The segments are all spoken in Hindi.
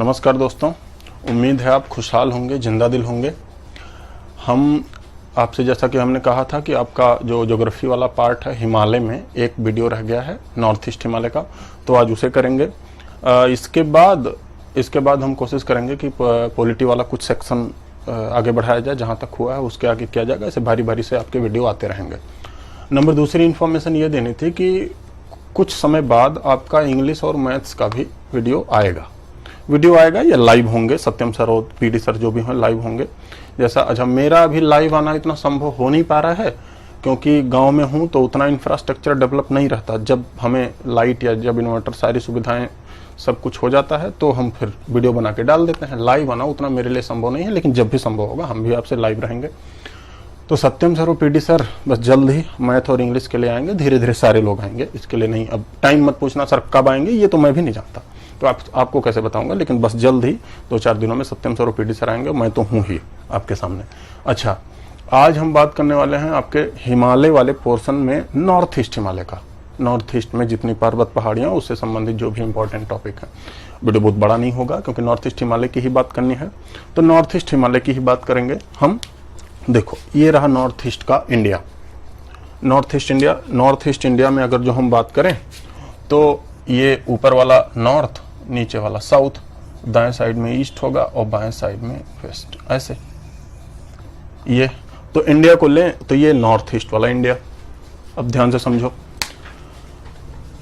नमस्कार दोस्तों, उम्मीद है आप खुशहाल होंगे, जिंदा दिल होंगे। हम आपसे जैसा कि हमने कहा था कि आपका जो ज्योग्राफी वाला पार्ट है हिमालय में एक वीडियो रह गया है नॉर्थ ईस्ट हिमालय का, तो आज उसे करेंगे। इसके बाद हम कोशिश करेंगे कि पॉलिटी वाला कुछ सेक्शन आगे बढ़ाया जाए, जहाँ तक हुआ है उसके आगे किया जाएगा। ऐसे भारी भारी से आपके वीडियो आते रहेंगे। नंबर दूसरी इन्फॉर्मेशन ये देनी थी कि कुछ समय बाद आपका इंग्लिश और मैथ्स का भी वीडियो आएगा या लाइव होंगे। सत्यम सर और पीडी सर जो भी हैं लाइव होंगे। जैसा अच्छा मेरा अभी लाइव आना इतना संभव हो नहीं पा रहा है क्योंकि गांव में हूं तो उतना इंफ्रास्ट्रक्चर डेवलप नहीं रहता। जब हमें लाइट या जब इन्वर्टर सारी सुविधाएं सब कुछ हो जाता है तो हम फिर वीडियो बना के डाल देते हैं। लाइव आना उतना मेरे लिए संभव नहीं है, लेकिन जब भी संभव होगा हम भी आपसे लाइव रहेंगे। तो सत्यम सर और पीडी सर बस जल्द ही मैथ और इंग्लिश के लिए आएंगे। धीरे धीरे सारे लोग आएंगे, इसके लिए नहीं। अब टाइम मत पूछना सर कब आएंगे, ये तो मैं भी नहीं जानता, तो आपको कैसे बताऊंगा। लेकिन बस जल्द ही 2-4 दिनों में सत्यम सर और पीडी सर आएंगे। मैं तो हूँ ही आपके सामने। अच्छा, आज हम बात करने वाले हैं आपके हिमालय वाले पोर्शन में, नॉर्थ ईस्ट हिमालय का। नॉर्थ ईस्ट में जितनी पर्वत पहाड़ियाँ उससे संबंधित जो भी इंपॉर्टेंट टॉपिक है। वीडियो बहुत बड़ा नहीं होगा क्योंकि नॉर्थ ईस्ट हिमालय की ही बात करनी है, तो नॉर्थ ईस्ट हिमालय की ही बात करेंगे हम। देखो, ये रहा नॉर्थ ईस्ट का इंडिया। नॉर्थ ईस्ट इंडिया में अगर जो हम बात करें तो ये ऊपर वाला नॉर्थ, नीचे वाला साउथ, दाएं साइड में ईस्ट होगा और बाएं साइड में वेस्ट, ऐसे। ये तो इंडिया को लें तो ये नॉर्थ ईस्ट वाला इंडिया। अब ध्यान से समझो,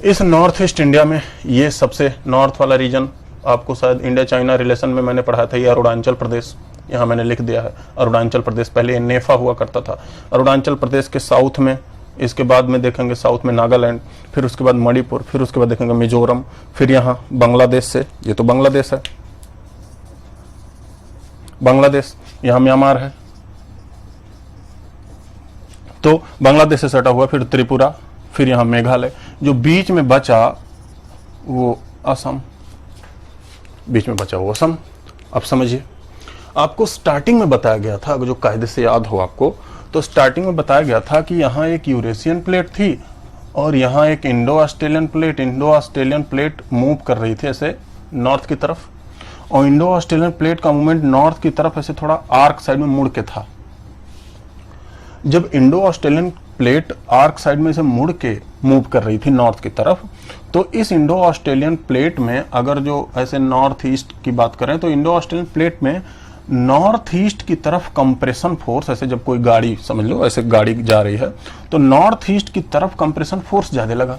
इस नॉर्थ ईस्ट इंडिया में ये सबसे नॉर्थ वाला रीजन, आपको शायद इंडिया चाइना रिलेशन में मैंने पढ़ा था, ये अरुणाचल प्रदेश। यहाँ मैंने लिख दिया है अरुणाचल प्रदेश, पहले ये नेफा हुआ करता था। अरुणाचल प्रदेश के साउथ में, इसके बाद में देखेंगे साउथ में नागालैंड, फिर उसके बाद मणिपुर, फिर उसके बाद देखेंगे मिजोरम, फिर यहाँ बांग्लादेश से, ये तो बांग्लादेश है, बांग्लादेश, यहाँ म्यांमार है, तो बांग्लादेश से सटा हुआ, फिर त्रिपुरा, फिर यहाँ मेघालय। जो बीच में बचा वो असम, बीच में बचा वो असम। अब समझिए, आपको स्टार्टिंग में बताया गया था, अगर जो कायदे से याद हो आपको, तो स्टार्टिंग में बताया गया था कि यहाँ एक यूरेशियन प्लेट थी और यहाँ एक इंडो ऑस्ट्रेलियन प्लेट मूव कर रही थी ऐसे नॉर्थ की तरफ, और इंडो ऑस्ट्रेलियन प्लेट का मूवमेंट नॉर्थ की तरफ ऐसे थोड़ा आर्क साइड में मुड़ के था। जब Indo Australian plate arc side में से मुड़ के मूव कर रही थी नॉर्थ की तरफ, तो इस इंडो ऑस्ट्रेलियन प्लेट में अगर जो ऐसे नॉर्थ ईस्ट की बात करें तो इंडो ऑस्ट्रेलियन प्लेट में नॉर्थ ईस्ट की तरफ कंप्रेशन फोर्स, ऐसे जब कोई गाड़ी, समझ लो ऐसे गाड़ी जा रही है तो नॉर्थ ईस्ट की तरफ कंप्रेशन फोर्स ज्यादा लगा।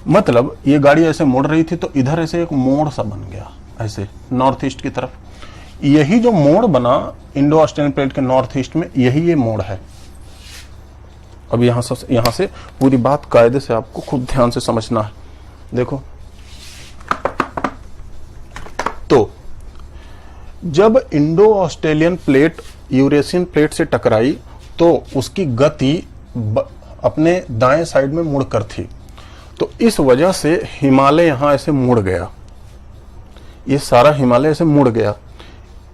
मतलब ये गाड़ी ऐसे मुड़ रही थी तो इधर ऐसे एक मोड़ सा बन गया ऐसे नॉर्थ ईस्ट की तरफ। यही जो मोड़ बना इंडो ऑस्ट्रेलियन प्लेट के नॉर्थ ईस्ट में, यही ये मोड़ है। अब यहां से पूरी बात कायदे से आपको खूब ध्यान से समझना है। देखो, तो जब Indo Australian plate Eurasian plate से टकराई तो उसकी गति अपने दाएं साइड में मुड़कर थी, तो इस वजह से हिमालय यहां ऐसे मुड़ गया। ये सारा हिमालय ऐसे मुड़ गया।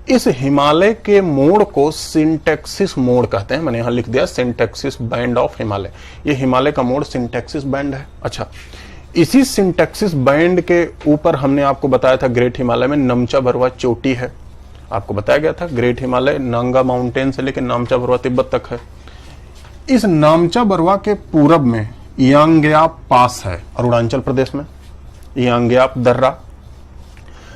इस हिमालय के मोड़ को सिंटैक्सिस मोड़ कहते हैं। मैंने यहां लिख दिया सिंटैक्सिस बैंड ऑफ हिमालय। ये हिमालय का मोड़ सिंटैक्सिस बैंड है। अच्छा, इसी सिंटैक्सिस बैंड के ऊपर हमने आपको बताया था ग्रेट हिमालय में नमचा बरवा चोटी है। आपको बताया गया था ग्रेट हिमालय नांगा माउंटेन से लेकर नामचा बरवा तिब्बत तक है। इस नामचा बरवा के पूरब में यांग्याप पास है अरुणाचल प्रदेश में, यांग्याप दर्रा।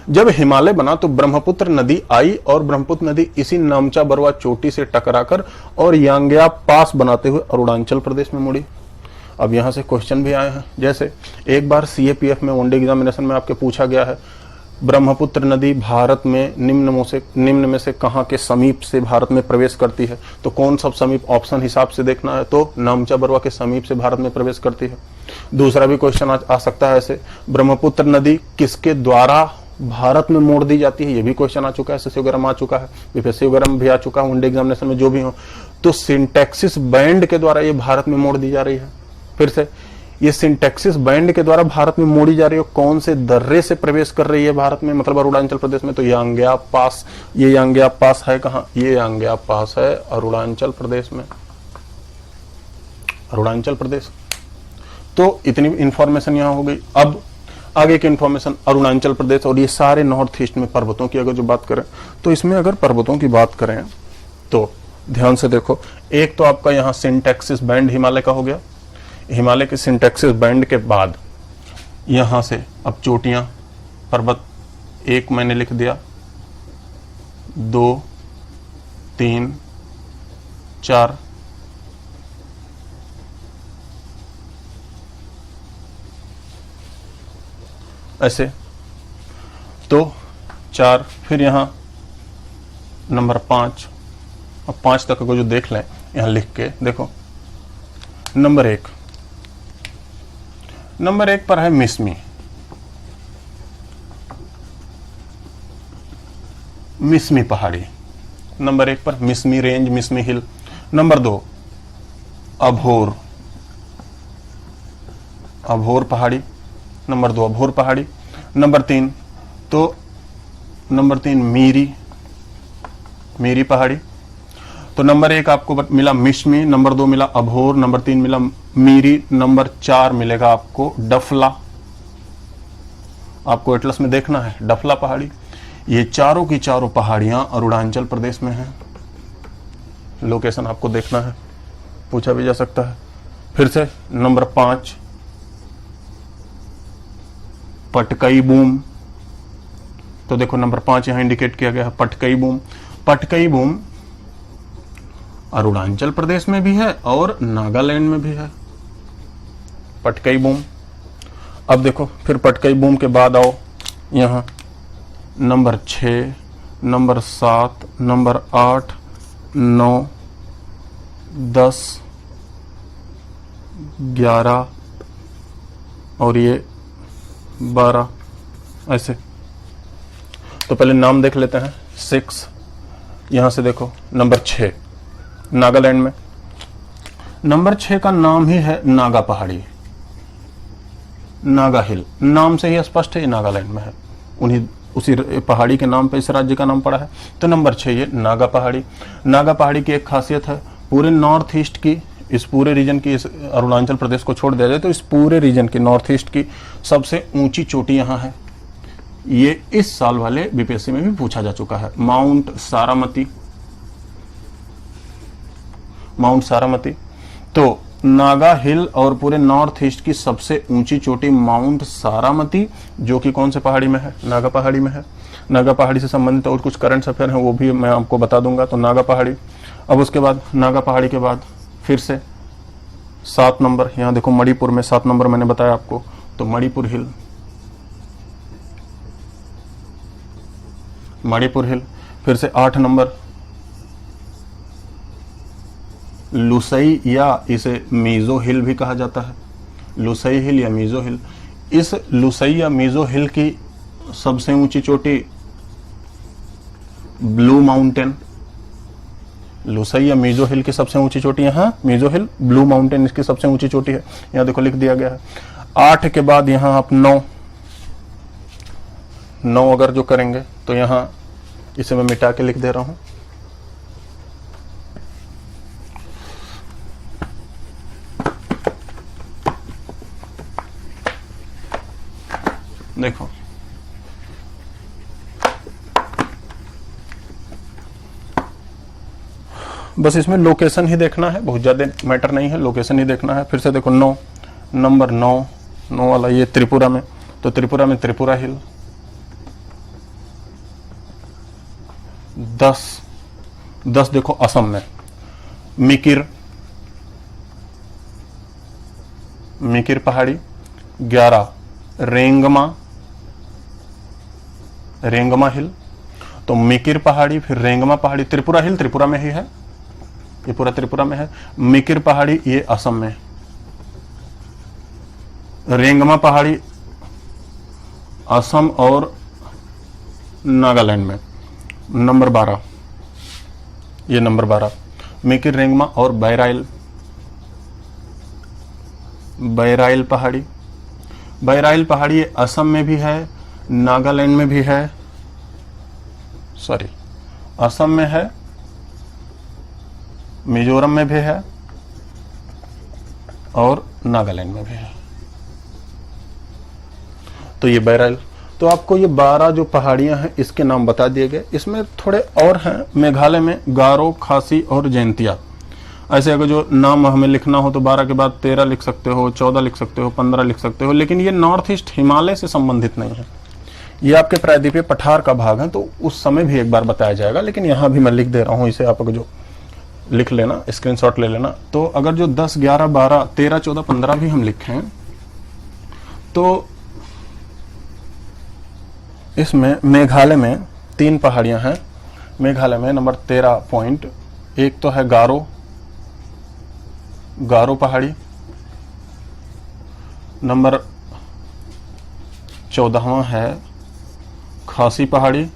जब हिमालय बना तो ब्रह्मपुत्र नदी आई और ब्रह्मपुत्र नदी इसी नामचा बरवा चोटी से टकराकर और यांग्याप पास बनाते हुए अरुणाचल प्रदेश में मुड़ी। अब यहां से क्वेश्चन भी आए हैं, जैसे एक बार सीएपीएफ में वनडे एग्जामिनेशन में आपके पूछा गया है, ब्रह्मपुत्र नदी भारत में निम्न में से कहां के समीप से भारत में प्रवेश करती है? तो कौन सब समीप, ऑप्शन हिसाब से देखना है तो नामचा बरवा के समीप से भारत में प्रवेश करती है। दूसरा भी क्वेश्चन आ सकता है ऐसे, ब्रह्मपुत्र नदी किसके द्वारा भारत में मोड़ दी जाती है? ये भी क्वेश्चन आ चुका है, एसएससी वगैरह में आ चुका है, बीपीएससी वगैरह में भी आ चुका है, वनडे एग्जामिनेशन में जो भी हो। तो सिंटैक्सिस बैंड के द्वारा ये भारत में मोड़ दी जा रही है। फिर से, ये सिंटैक्सिस बैंड के द्वारा भारत में मोड़ी जा रही है। कौन से दर्रे से प्रवेश कर रही है भारत में, मतलब अरुणाचल प्रदेश में? तो यांग्याप पास। ये यांग्याप पास है कहाँ? ये यांग्याप पास है अरुणाचल प्रदेश में, अरुणाचल प्रदेश। तो इतनी इंफॉर्मेशन यहां हो गई। अब आगे की इंफॉर्मेशन अरुणाचल प्रदेश और ये सारे नॉर्थ ईस्ट में पर्वतों की अगर जो बात करें तो इसमें अगर पर्वतों की बात करें तो ध्यान से देखो, एक तो आपका यहाँ सिंटैक्सिस बैंड हिमालय का हो गया। हिमालय के सिंटैक्सिस बैंड के बाद यहां से अब चोटियां, पर्वत, एक मैंने लिख दिया, 2 3 4, ऐसे तो 4, फिर यहां नंबर 5, अब 5 तक को जो देख लें यहां लिख के देखो। नंबर 1 पर है मिसमी, मिसमी पहाड़ी। नंबर 1 पर मिसमी रेंज, मिसमी हिल। नंबर 2 अभोर, अभोर पहाड़ी। नंबर 2 अभोर पहाड़ी। नंबर 3 मीरी, मीरी पहाड़ी। तो नंबर 1 आपको मिला मिसमी, नंबर 2 मिला अभोर, नंबर 3 मिला मीरी, नंबर 4 मिलेगा आपको डफला। आपको एटलस में देखना है डफला पहाड़ी। ये चारों की चारों पहाड़ियां अरुणाचल प्रदेश में हैं। लोकेशन आपको देखना है, पूछा भी जा सकता है। फिर से नंबर 5 पटकई बूम। तो देखो नंबर 5 यहां इंडिकेट किया गया है, पटकई बूम। पटकई बूम अरुणाचल प्रदेश में भी है और नागालैंड में भी है, पटकई बूम। अब देखो फिर पटकई बूम के बाद आओ यहां नंबर 6, नंबर 7, नंबर 8, 9, 10, 11 और ये 12, ऐसे। तो पहले नाम देख लेते हैं। 6 यहां से देखो, नंबर 6 नागालैंड में। नंबर 6 का नाम ही है नागा पहाड़ी, नागा हिल। नाम से ही स्पष्ट है ये नागालैंड में है, उसी पहाड़ी के नाम पे इस राज्य का नाम पड़ा है। तो नंबर 6 ये नागा पहाड़ी। नागा पहाड़ी की एक खासियत है, पूरे नॉर्थ ईस्ट की, इस पूरे रीजन की, इस अरुणाचल प्रदेश को छोड़ दिया जाए तो इस पूरे रीजन की, नॉर्थ ईस्ट की सबसे ऊंची चोटी यहां है। ये इस साल वाले बीपीएससी में भी पूछा जा चुका है, माउंट सारामती। माउंट सारामती। तो नागा हिल और पूरे नॉर्थ ईस्ट की सबसे ऊंची चोटी माउंट सारामती, जो कि कौन से पहाड़ी में है? नागा पहाड़ी में है। नागा पहाड़ी से संबंधित और कुछ करंट अफेयर हैं वो भी मैं आपको बता दूंगा। तो नागा पहाड़ी। अब उसके बाद नागा पहाड़ी के बाद फिर से 7 नंबर, यहां देखो मणिपुर में 7 नंबर मैंने बताया आपको, तो मणिपुर हिल, मणिपुर हिल। फिर से 8 नंबर लुसई, या इसे मीजो हिल भी कहा जाता है, लुसई हिल या मीजो हिल। इस लुसई या मीजो हिल की सबसे ऊंची चोटी ब्लू माउंटेन। लुसई या मीजो हिल की सबसे ऊंची चोटी यहां मीजो हिल, ब्लू माउंटेन इसकी सबसे ऊंची चोटी है। यहां देखो लिख दिया गया है। 8 के बाद यहां आप 9 अगर जो करेंगे तो यहां इसे मैं मिटा के लिख दे रहा हूं। देखो बस इसमें लोकेशन ही देखना है, बहुत ज्यादा मैटर नहीं है, लोकेशन ही देखना है। फिर से देखो 9 नंबर 9 वाला ये त्रिपुरा में, तो त्रिपुरा में त्रिपुरा हिल। 10 देखो असम में मिकिर, मिकिर पहाड़ी। 11 रेंगमा, रेंगमा हिल। तो मिकिर पहाड़ी, फिर रेंगमा पहाड़ी, त्रिपुरा हिल त्रिपुरा में ही है, ये पूरा त्रिपुरा में है। मिकिर पहाड़ी ये असम में, रेंगमा पहाड़ी असम और नागालैंड में। नंबर 12 ये नंबर 12 मिकिर, रेंगमा और बैराइल, बैराइल पहाड़ी। बैराइल पहाड़ी ये असम में भी है, नागालैंड में भी है, सॉरी असम में है, मिजोरम में भी है और नागालैंड में भी है। तो ये बैरल। तो आपको ये 12 जो पहाड़ियां हैं इसके नाम बता दिए गए। इसमें थोड़े और हैं, मेघालय में गारो, खासी और जयंतिया। ऐसे अगर जो नाम हमें लिखना हो तो 12 के बाद 13 लिख सकते हो, 14 लिख सकते हो, 15 लिख सकते हो, लेकिन ये नॉर्थ ईस्ट हिमालय से संबंधित नहीं है। ये आपके प्रायद्वीपीय पठार का भाग है, तो उस समय भी एक बार बताया जाएगा, लेकिन यहाँ भी मैं लिख दे रहा हूँ, इसे आप अगर जो लिख लेना, स्क्रीनशॉट ले लेना। तो अगर जो 10, 11, 12, 13, 14, 15 भी हम लिखें तो इसमें मेघालय में 3 पहाड़ियां हैं। मेघालय में नंबर 13 पॉइंट, एक तो है गारो, गारो पहाड़ी। नंबर 14वां है खासी पहाड़ी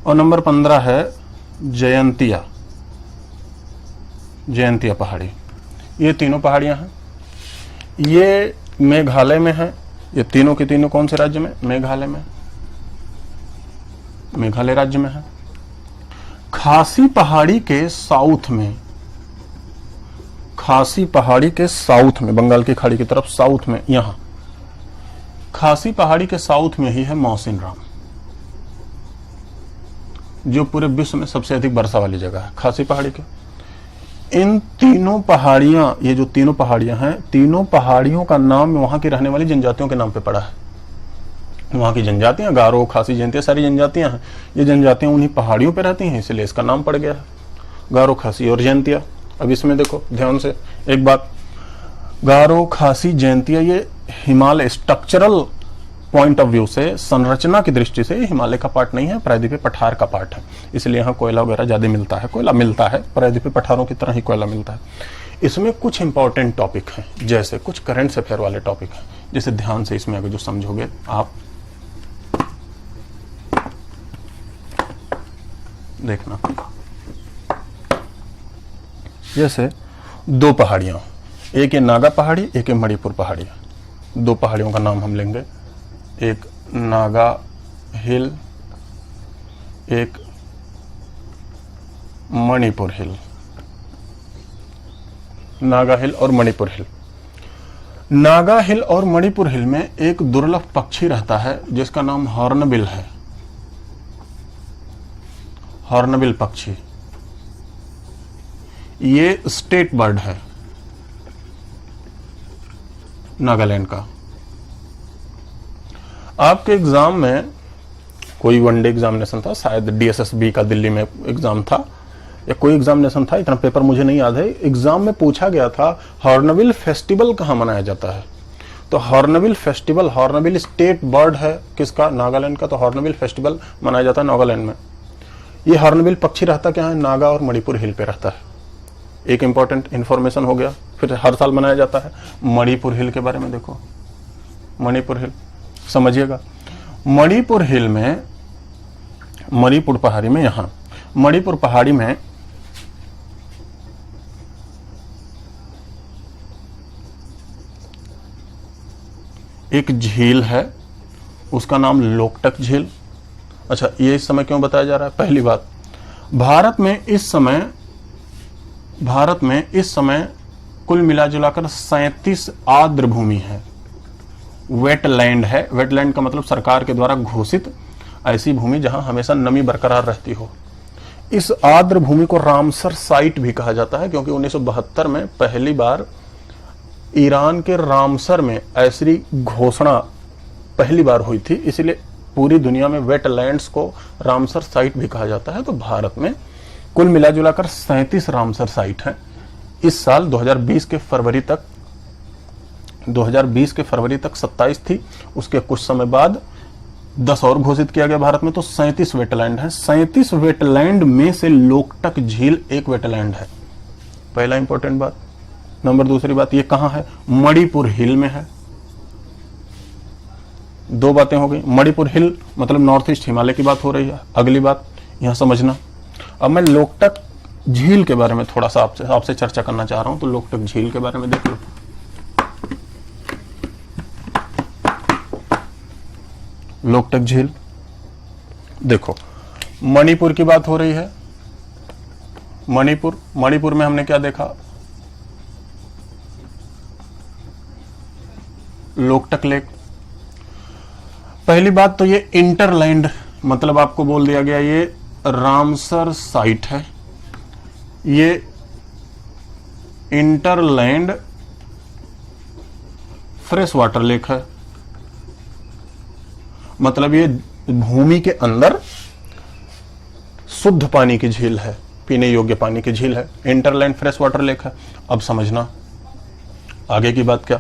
और नंबर 15 है जयंतिया, जयंतिया पहाड़ी। ये तीनों पहाड़ियां हैं, ये मेघालय में है। ये तीनों के तीनों कौन से राज्य में? मेघालय में, मेघालय राज्य में है। खासी पहाड़ी के साउथ में, खासी पहाड़ी के साउथ में, बंगाल की खाड़ी की तरफ साउथ में, यहां खासी पहाड़ी के साउथ में ही है मौसिनराम, जो पूरे विश्व में सबसे अधिक वर्षा वाली जगह है, खासी पहाड़ी के। इन तीनों पहाड़ियां, ये जो तीनों पहाड़ियां हैं, तीनों पहाड़ियों का नाम वहां की रहने वाली जनजातियों के नाम पे पड़ा है। वहां की जनजातियां, गारो, खासी, जयंतिया, सारी जनजातियां हैं। ये जनजातियां उन्हीं पहाड़ियों पे रहती हैं, इसलिए इसका नाम पड़ गया है गारो, खासी और जयंतिया। अब इसमें देखो ध्यान से एक बात, गारो, खासी, जयंतिया ये Himalaya structural point of view से, संरचना की दृष्टि से हिमालय का पार्ट नहीं है, प्रायद्वीपीय पठार का पार्ट है। इसलिए यहाँ कोयला वगैरह ज्यादा मिलता है, कोयला मिलता है, प्रायद्वीपीय पठारों की तरह ही कोयला मिलता है। इसमें कुछ इंपॉर्टेंट टॉपिक हैं, जैसे कुछ करंट अफेयर वाले टॉपिक हैं, जिसे ध्यान से इसमें अगर जो समझोगे आप, देखना। जैसे 2 पहाड़ियां, एक है नागा पहाड़ी, एक है मणिपुर पहाड़ी। 2 पहाड़ियों का नाम हम लेंगे, एक नागा हिल, एक मणिपुर हिल। नागा हिल और मणिपुर हिल। नागा हिल और मणिपुर हिल में एक दुर्लभ पक्षी रहता है जिसका नाम हॉर्नबिल है, हॉर्नबिल पक्षी। ये स्टेट बर्ड है नागालैंड का। आपके एग्जाम में कोई वनडे एग्जामिनेशन था, शायद DSSB का दिल्ली में एग्जाम था, या कोई एग्जामिनेशन था, इतना पेपर मुझे नहीं याद है। एग्जाम में पूछा गया था हॉर्नबिल फेस्टिवल कहां मनाया जाता है। तो hornbill festival, hornbill state bird है किसका? नागालैंड का। तो हॉर्नबिल फेस्टिवल मनाया जाता है नागालैंड में। ये हॉर्नबिल पक्षी रहता क्या है? नागा और मणिपुर हिल पे रहता है। एक इंपॉर्टेंट इंफॉर्मेशन हो गया। फिर हर साल मनाया जाता है। मणिपुर हिल के बारे में देखो, मणिपुर हिल समझिएगा। मणिपुर हिल में, मणिपुर पहाड़ी में, यहां मणिपुर पहाड़ी में एक झील है, उसका नाम लोकटक झील। अच्छा, ये इस समय क्यों बताया जा रहा है? पहली बात, भारत में इस समय कुल मिला जुलाकर 37 आर्द्र भूमि है, वेटलैंड है। वेटलैंड का मतलब सरकार के द्वारा घोषित ऐसी भूमि जहां हमेशा नमी बरकरार रहती हो। इस आर्द्र भूमि को रामसर साइट भी कहा जाता है, क्योंकि 1972 में पहली बार ईरान के रामसर में ऐसी घोषणा पहली बार हुई थी, इसलिए पूरी दुनिया में वेटलैंड्स को रामसर साइट भी कहा जाता है। तो भारत में कुल मिला जुलाकर 37 रामसर साइट हैं। इस साल 2020 के फरवरी तक 27 थी, उसके कुछ समय बाद 10 और घोषित किया गया भारत में। तो 37 वेटलैंड है। 37 वेटलैंड में से लोकटक झील एक वेटलैंड है, पहला इंपॉर्टेंट बात। नंबर दूसरी बात, ये कहां है? मणिपुर हिल में है। 2 बातें हो गई। मणिपुर हिल मतलब नॉर्थ ईस्ट हिमालय की बात हो रही है। अगली बात यहां समझना। अब मैं लोकटक झील के बारे में थोड़ा सा आपसे चर्चा करना चाह रहा हूं। तो लोकटक झील के बारे में देख लो। लोकटक झील देखो, मणिपुर की बात हो रही है। मणिपुर में हमने क्या देखा? लोकटक लेक। पहली बात तो ये इंटरलैंड, मतलब आपको बोल दिया गया ये रामसर साइट है, ये इंटरलैंड फ्रेश वाटर लेक है, मतलब ये भूमि के अंदर शुद्ध पानी की झील है, पीने योग्य पानी की झील है, इंटरलैंड फ्रेश वाटर लेक है। अब समझना आगे की बात क्या।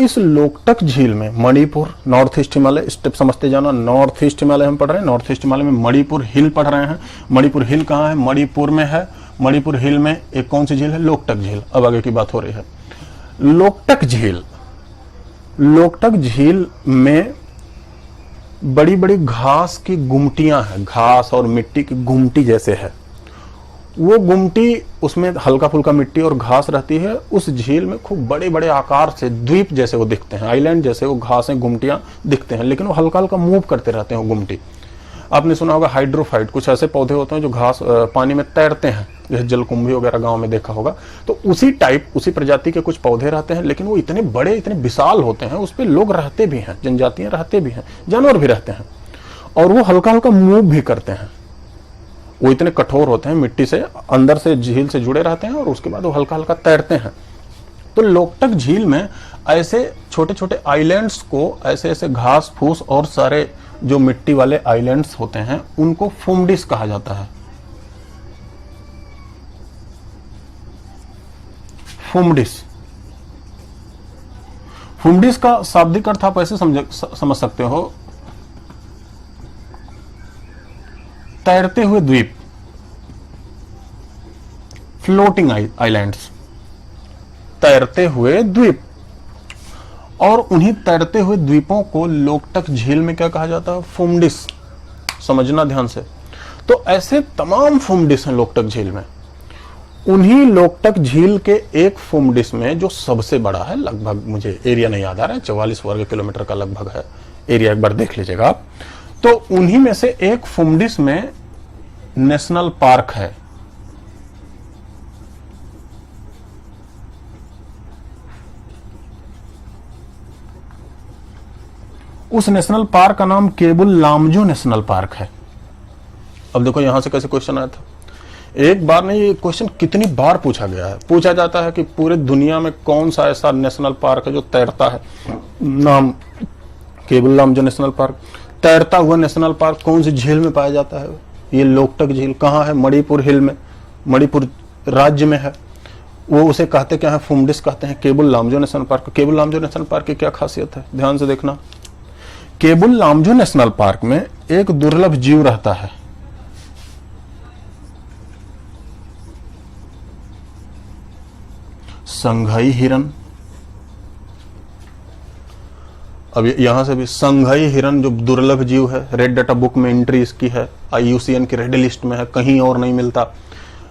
इस लोकटक झील में Manipur, north east Himalaya, step समझते जाना, नॉर्थ ईस्ट हिमालय हम पढ़ रहे हैं, नॉर्थ ईस्ट हिमालय में मणिपुर हिल पढ़ रहे हैं। मणिपुर हिल कहां है? मणिपुर में है। मणिपुर हिल में एक कौन सी झील है? लोकटक झील। अब आगे की बात हो रही है। लोकटक झील, लोकटक झील में बड़ी बड़ी घास की गुमटियां हैं, घास और मिट्टी की गुमटी जैसे है। वो गुमटी, उसमें हल्का फुल्का मिट्टी और घास रहती है। उस झील में खूब बड़े बड़े आकार से द्वीप जैसे वो दिखते हैं, आइलैंड जैसे वो घासें गुमटियां दिखते हैं, लेकिन वो हल्का हल्का मूव करते रहते हैं वो गुमटी। आपने सुना होगा हाइड्रोफाइट, कुछ ऐसे पौधे होते हैं जो घास पानी में तैरते हैं, जैसे जलकुंभी वगैरह गांव में देखा होगा। तो उसी टाइप, उसी प्रजाति के कुछ पौधे रहते हैं, लेकिन वो इतने बड़े, इतने विशाल होते हैं, उस पर लोग रहते भी हैं, जनजातियां रहते भी हैं, जानवर भी रहते हैं, और वो हल्का हल्का मूव भी करते हैं। वो इतने कठोर होते हैं, मिट्टी से अंदर से झील से जुड़े रहते हैं, और उसके बाद वो हल्का हल्का तैरते हैं। तो लोकटक झील में ऐसे छोटे छोटे आइलैंड्स को, ऐसे ऐसे घास फूस और सारे जो मिट्टी वाले आइलैंड्स होते हैं, उनको फुमडिस कहा जाता है। फुमडिस, फुमडिस का शाब्दिक अर्थ आप ऐसे समझ सकते हो, तैरते हुए द्वीप, फ्लोटिंग आइलैंड्स, तैरते हुए द्वीप। और उन्हीं तैरते हुए द्वीपों को लोकटक झील में क्या कहा जाता है? फुमडिस। समझना ध्यान से। तो ऐसे तमाम फुमडिस हैं लोकटक झील में। उन्हीं लोकटक झील के एक फुमडिस में, जो सबसे बड़ा है, लगभग मुझे एरिया नहीं याद आ रहा है, 44 वर्ग किलोमीटर का लगभग है एरिया, एक बार देख लीजिएगा आप। तो उन्हीं में से एक फुमडिस में नेशनल पार्क है। उस नेशनल पार्क का नाम केबुल लामजो नेशनल पार्क है। अब देखो यहां से कैसे क्वेश्चन आया था, एक बार नहीं, ये क्वेश्चन कितनी बार पूछा गया है। पूछा जाता है कि पूरे दुनिया में कौन सा ऐसा नेशनल पार्क है जो तैरता है, नाम केबुल लामजो नेशनल पार्क। तैरता हुआ नेशनल पार्क कौन सी झील में पाया जाता है? ये लोकटक झील। कहाँ है? मणिपुर हिल में, मणिपुर राज्य में है। वो उसे कहते क्या है? फुमडिस कहते हैं, Keibul Lamjao national park. Keibul Lamjao national park की क्या खासियत है? ध्यान से देखना। केबुल लामजो नेशनल पार्क में एक दुर्लभ जीव रहता है, संघई हिरन। अब यहां से भी संघई हिरन जो दुर्लभ जीव है, रेड डाटा बुक में एंट्री इसकी है, IUCN की रेड लिस्ट में है, कहीं और नहीं मिलता।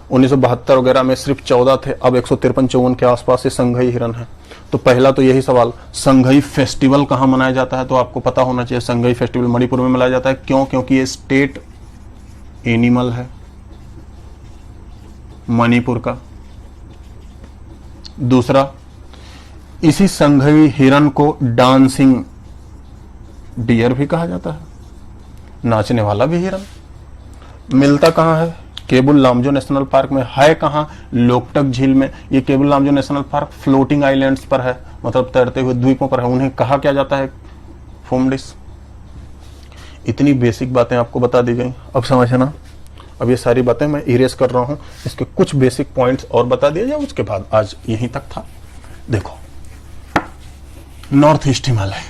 1972 वगैरह में सिर्फ 14 थे, अब 153-54 के आसपास से संघई हिरन है। तो पहला तो यही सवाल, संघई फेस्टिवल कहां मनाया जाता है? तो आपको पता होना चाहिए, संघई फेस्टिवल मणिपुर में मनाया जाता है। क्यों? क्योंकि ये स्टेट एनिमल है मणिपुर का। दूसरा, इसी संघई हिरन को डांसिंग डियर भी कहा जाता है, नाचने वाला भी हिरन। मिलता कहां है? केबुल लामजो नेशनल पार्क में। है कहां? लोकटक झील में। ये Keibul Lamjao national park floating islands पर है, मतलब तैरते हुए द्वीपों पर है। उन्हें कहा क्या जाता है? फुमडिस। इतनी बेसिक बातें आपको बता दी गई। अब समझना, अब ये सारी बातें मैं इरेज कर रहा हूं, इसके कुछ बेसिक पॉइंट्स और बता दिए जाए, उसके बाद आज यहीं तक था। देखो, नॉर्थ ईस्ट हिमालय,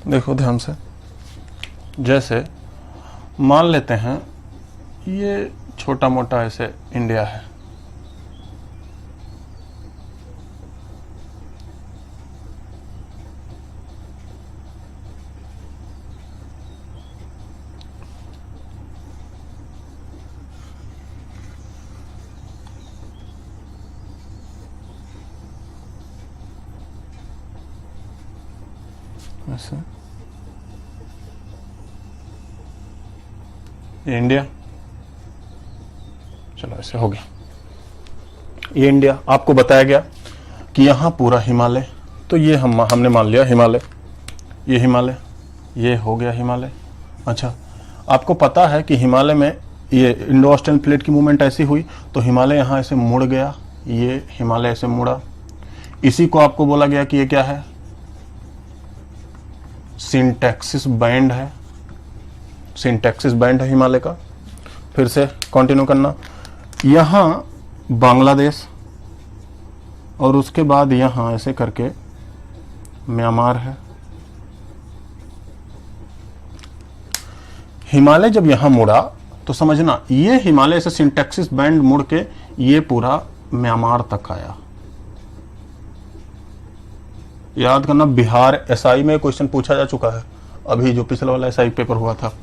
देखो ध्यान से। जैसे मान लेते हैं ये छोटा मोटा ऐसे इंडिया है, ऐसे ये इंडिया, चलो ऐसे हो गया। ये इंडिया, आपको बताया गया कि यहां पूरा हिमालय, तो ये हमने मान लिया हिमालय, ये हिमालय, ये हो गया हिमालय। अच्छा, आपको पता है कि हिमालय में ये इंडो ऑस्ट्रियन प्लेट की मूवमेंट ऐसी हुई तो हिमालय यहां ऐसे मुड़ गया, ये हिमालय ऐसे मुड़ा, इसी को आपको बोला गया कि ये क्या है, सिंटैक्सिस बैंड है, सिंटैक्सिस बैंड है हिमालय का। फिर से कंटिन्यू करना, यहां बांग्लादेश और उसके बाद यहां ऐसे करके म्यांमार है। हिमालय जब यहां मुड़ा तो समझना ये हिमालय से सिंटैक्सिस बैंड मुड़ के ये पूरा म्यांमार तक आया। याद करना, बिहार एसआई में क्वेश्चन पूछा जा चुका है, अभी जो पिछला वाला एसआई पेपर हुआ था।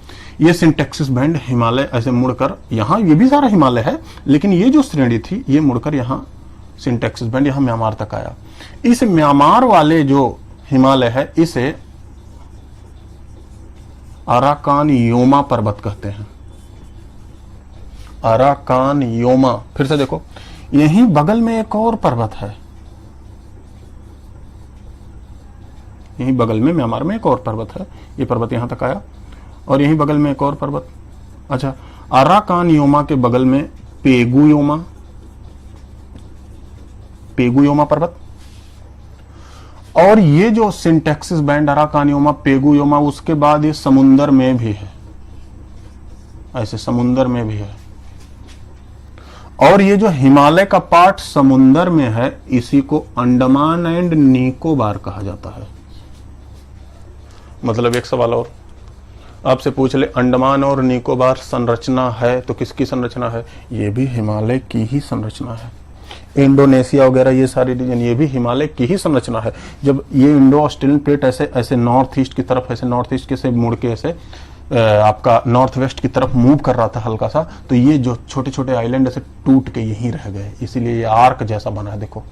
ये सिंटैक्सिस बैंड हिमालय ऐसे मुड़कर यहां, ये भी सारा हिमालय है लेकिन ये जो श्रेणी थी ये मुड़कर यहां सिंटैक्सिस बैंड यहां म्यांमार तक आया। इस म्यांमार वाले जो हिमालय है इसे अराकान योमा पर्वत कहते हैं, अराकान योमा। फिर से देखो, यहीं बगल में एक और पर्वत है, यहीं बगल में म्यांमार में एक और पर्वत है, ये पर्वत यहां तक आया और यहीं बगल में एक और पर्वत। अच्छा, अराकान योमा के बगल में पेगु योमा, पेगु योमा पर्वत, और ये जो syntaxis bend Arakan Yoma Pegu Yoma, उसके बाद ये समुंदर में भी है, ऐसे समुंदर में भी है। और ये जो हिमालय का पार्ट समुंदर में है इसी को अंडमान एंड निकोबार कहा जाता है। मतलब एक सवाल और आपसे पूछ ले, अंडमान और निकोबार संरचना है तो किसकी संरचना है? ये भी हिमालय की ही संरचना है। इंडोनेशिया वगैरह ये सारी रीजन ये भी हिमालय की ही संरचना है। जब ये इंडो ऑस्ट्रेलियन प्लेट ऐसे ऐसे नॉर्थ ईस्ट की तरफ, ऐसे नॉर्थ ईस्ट के से मुड़ के ऐसे आपका नॉर्थ वेस्ट की तरफ मूव कर रहा था हल्का सा, तो ये जो छोटे छोटे आइलैंड ऐसे टूट के यहीं रह गए, इसीलिए ये आर्क जैसा बना है। देखो,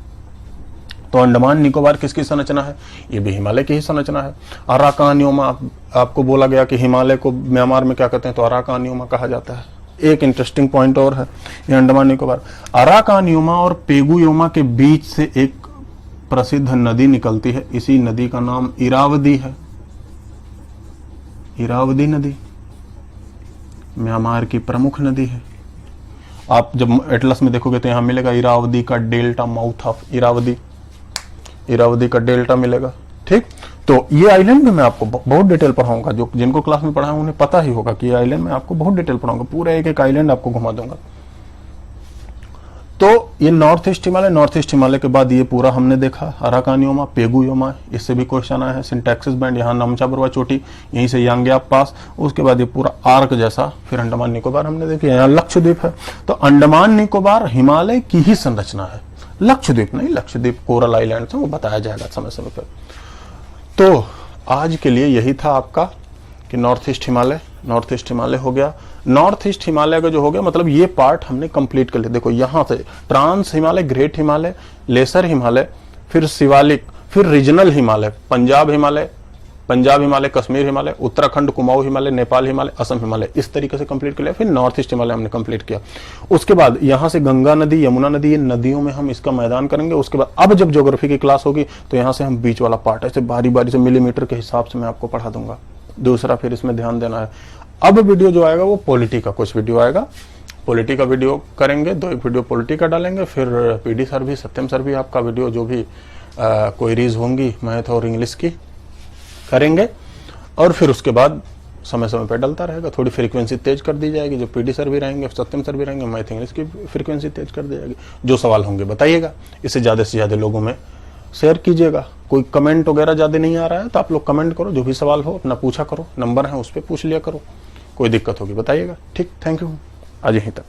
तो अंडमान निकोबार किसकी संरचना है? ये भी हिमालय की ही संरचना है। अराकान योमा, आपको बोला गया कि हिमालय को म्यांमार में क्या कहते हैं, तो अराकान योमा कहा जाता है। एक इंटरेस्टिंग पॉइंट और है, ये अंडमान निकोबार, अराकान योमा और पेगु योमा के बीच से एक प्रसिद्ध नदी निकलती है, इसी नदी का नाम इरावदी है। इरावदी नदी म्यांमार की प्रमुख नदी है। आप जब एटलस में देखोगे तो यहां मिलेगा इरावदी का delta, mouth of Irrawaddy, Irrawaddy का डेल्टा मिलेगा। ठीक, तो ये आइलैंड में मैं आपको बहुत डिटेल पढ़ाऊंगा, जो जिनको क्लास में पढ़ा उन्हें पता ही होगा कि ये आइलैंड में आपको बहुत डिटेल पढ़ाऊंगा, पूरा एक एक आइलैंड आपको घुमा दूंगा। तो ये north east Himalaya, north east Himalaya के बाद ये पूरा हमने देखा, अराकान योमा, पेगु योमा, इससे भी क्वेश्चन आया है। सिंटैक्सिस बैंड, यहाँ नमचा बरुआ चोटी, यहीं से यांग्याप पास, उसके बाद ये पूरा आर्क जैसा, फिर अंडमान निकोबार हमने देखे, यहाँ लक्षद्वीप है। तो अंडमान निकोबार हिमालय की ही संरचना है, लक्षद्वीप नहीं। लक्षद्वीप कोरल आइलैंड है, वो बताया जाएगा समय समय पर। तो आज के लिए यही था आपका कि north east Himalaya, north east Himalaya हो गया। नॉर्थ ईस्ट हिमालय का जो हो गया, मतलब ये पार्ट हमने कंप्लीट कर लिया। देखो यहां से trans Himalaya, great Himalaya, lesser Himalaya, फिर शिवालिक, फिर रीजनल हिमालय, पंजाब हिमालय, पंजाब हिमालय, कश्मीर हिमालय, उत्तराखंड, कुमाऊं हिमालय, नेपाल हिमालय, असम हिमालय, इस तरीके से कंप्लीट कर लिया। फिर नॉर्थ ईस्ट हिमालय हमने कंप्लीट किया। उसके बाद यहां से गंगा नदी, यमुना नदी, ये नदियों में हम इसका मैदान करेंगे। उसके बाद अब जब ज्योग्राफी की क्लास होगी तो यहां से हम बीच वाला पार्ट ऐसे बारी बारी से मिलीमीटर के हिसाब से मैं आपको पढ़ा दूंगा। दूसरा फिर इसमें ध्यान देना है, अब वीडियो जो आएगा वो पॉलिटी का कुछ वीडियो आएगा, पॉलिटी का वीडियो करेंगे, 2 एक वीडियो पॉलिटी का डालेंगे। फिर पीडी सर भी, सत्यम सर भी आपका वीडियो जो भी क्वेरीज होंगी मैथ और इंग्लिश की करेंगे। और फिर उसके बाद समय समय पर डलता रहेगा, थोड़ी फ्रीक्वेंसी तेज कर दी जाएगी। जो पीडी सर भी रहेंगे, सत्यम सर भी रहेंगे, मैथ इंग्लिश की फ्रीक्वेंसी तेज कर दी जाएगी। जो सवाल होंगे बताइएगा, इसे ज़्यादा से ज़्यादा लोगों में शेयर कीजिएगा। कोई कमेंट वगैरह ज़्यादा नहीं आ रहा है तो आप लोग कमेंट करो, जो भी सवाल हो अपना पूछा करो, नंबर है उस पर पूछ लिया करो। कोई दिक्कत होगी बताइएगा। ठीक, थैंक यू, आज यहीं तक।